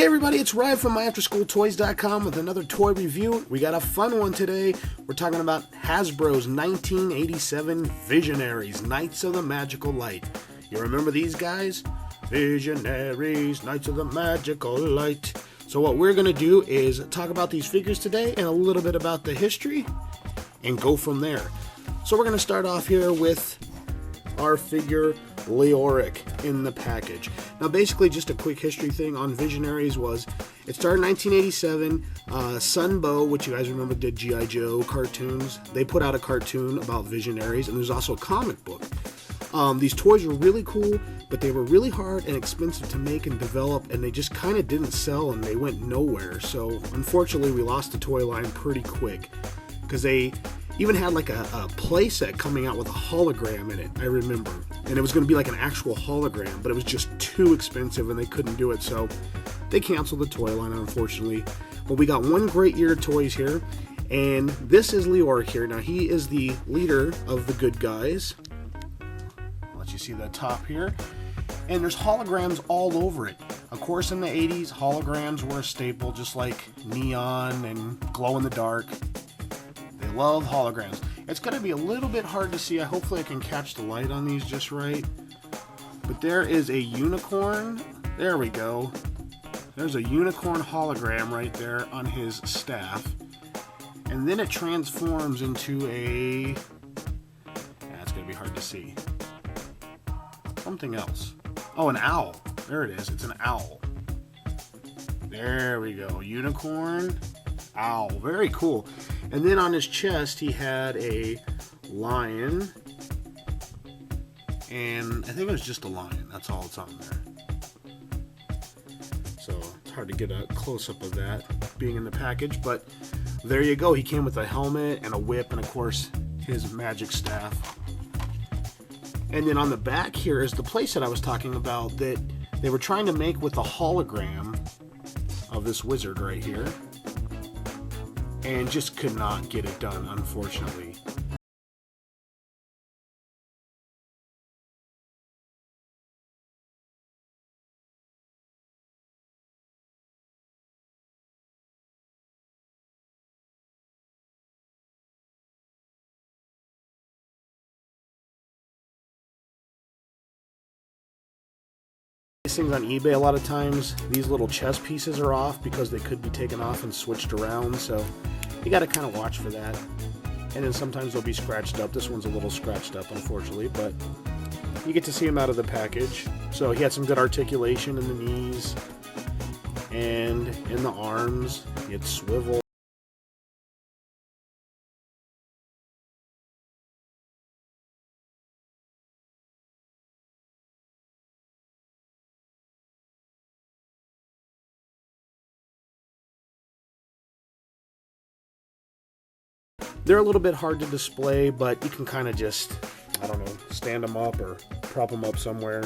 Hey everybody, it's Ryan from myafterschooltoys.com with another toy review. We got a fun one today. We're talking about Hasbro's 1987 Visionaries, Knights of the Magical Light. You remember these guys? Visionaries, Knights of the Magical Light. So what we're going to do is talk about these figures today and a little bit about the history and go from there. So we're going to start off here with our figure Leoric in the package. Now basically just a quick history thing on Visionaries was it started in 1987. Sunbow, which you guys remember did G.I. Joe cartoons, they put out a cartoon about Visionaries, and there's also a comic book. These toys were really cool, but they were really hard and expensive to make and develop, and they just kind of didn't sell and they went nowhere. So unfortunately we lost the toy line pretty quick because they even had like a playset coming out with a hologram in it, I remember. And it was going to be like an actual hologram, but it was just too expensive and they couldn't do it, so they canceled the toy line, unfortunately. But we got one great year of toys here, and this is Leoric here. Now he is the leader of the good guys. I'll let you see the top here. And there's holograms all over it. Of course, in the 80s, holograms were a staple, just like neon and glow in the dark. They love holograms. It's going to be a little bit hard to see. Hopefully I can catch the light on these just right. But there is a unicorn. There we go. There's a unicorn hologram right there on his staff. And then it transforms into a... yeah, it's going to be hard to see. Something else. Oh, an owl. There it is. It's an owl. There we go. Unicorn, owl. Very cool. And then on his chest, he had a lion. And I think it was just a lion. That's all it's on there. So it's hard to get a close-up of that being in the package. But there you go. He came with a helmet and a whip and, of course, his magic staff. And then on the back here is the playset I was talking about that they were trying to make with a hologram of this wizard right here. And just could not get it done, unfortunately. These things on eBay a lot of times, these little chest pieces are off because they could be taken off and switched around, so you got to kind of watch for that. And then sometimes they'll be scratched up. This one's a little scratched up, unfortunately, but you get to see him out of the package. So he had some good articulation in the knees and in the arms. He had swivel. They're a little bit hard to display, but you can kind of just, I don't know, stand them up or prop them up somewhere.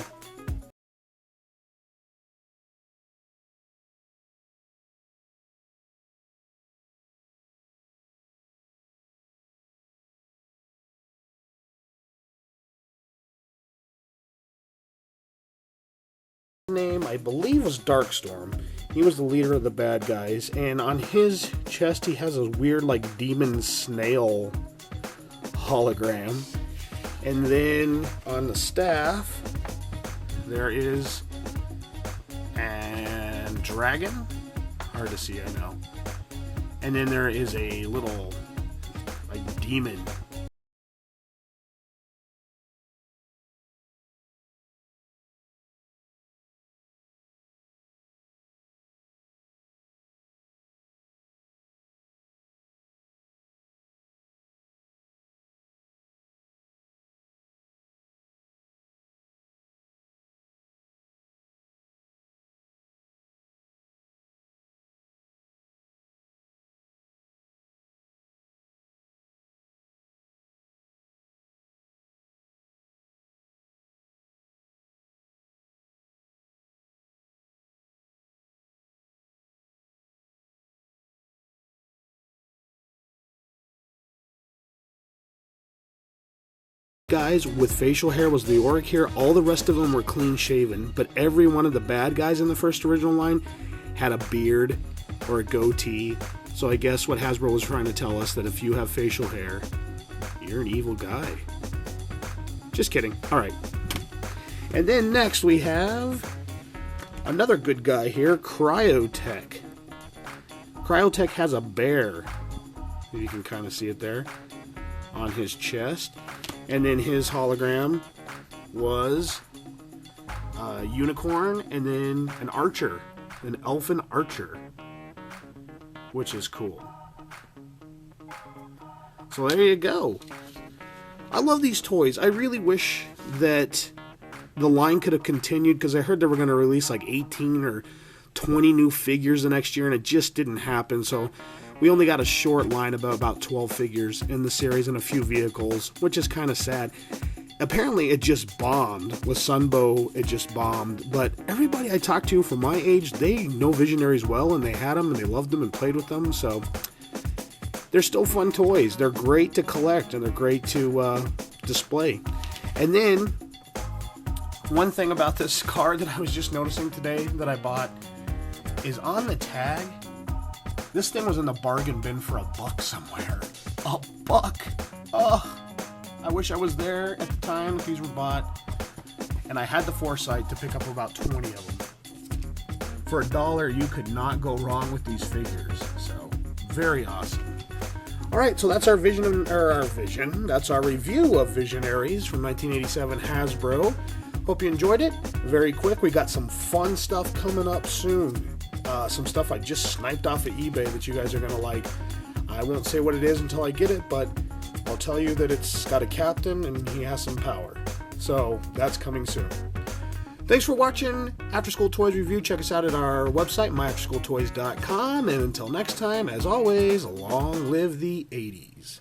His name, I believe, was Darkstorm. He was the leader of the bad guys, and on his chest he has a weird like demon snail hologram. And then on the staff there is a dragon. Hard to see, I know. And then there is a little like demon. Guys with facial hair was Leoric here. All the rest of them were clean shaven, but every one of the bad guys in the first original line had a beard or a goatee. So I guess what Hasbro was trying to tell us, that if you have facial hair, you're an evil guy. Just kidding. All right. And then next we have another good guy here, Cryotech. Cryotech has a bear. You can kind of see it there on his chest. And then his hologram was a unicorn and then an archer, an elfin archer, which is cool. So there you go. I love these toys. I really wish that the line could have continued, because I heard they were going to release like 18 or 20 new figures the next year, and it just didn't happen. So we only got a short line of about 12 figures in the series and a few vehicles, which is kind of sad. Apparently it just bombed. With Sunbow, it just bombed. But everybody I talked to from my age, they know Visionaries well, and they had them, and they loved them and played with them. So they're still fun toys. They're great to collect, and they're great to display. And then one thing about this card that I was just noticing today that I bought is on the tag, this thing was in the bargain bin for $1 somewhere. $1! Oh, I wish I was there at the time that these were bought. And I had the foresight to pick up about 20 of them. For $1, you could not go wrong with these figures. So, very awesome. Alright, so that's our that's our review of Visionaries from 1987 Hasbro. Hope you enjoyed it. Very quick, we got some fun stuff coming up soon. Some stuff I just sniped off of eBay that you guys are going to like. I won't say what it is until I get it, but I'll tell you that it's got a captain and he has some power. So that's coming soon. Thanks for watching After School Toys Review. Check us out at our website, myafterschooltoys.com. And until next time, as always, long live the 80s.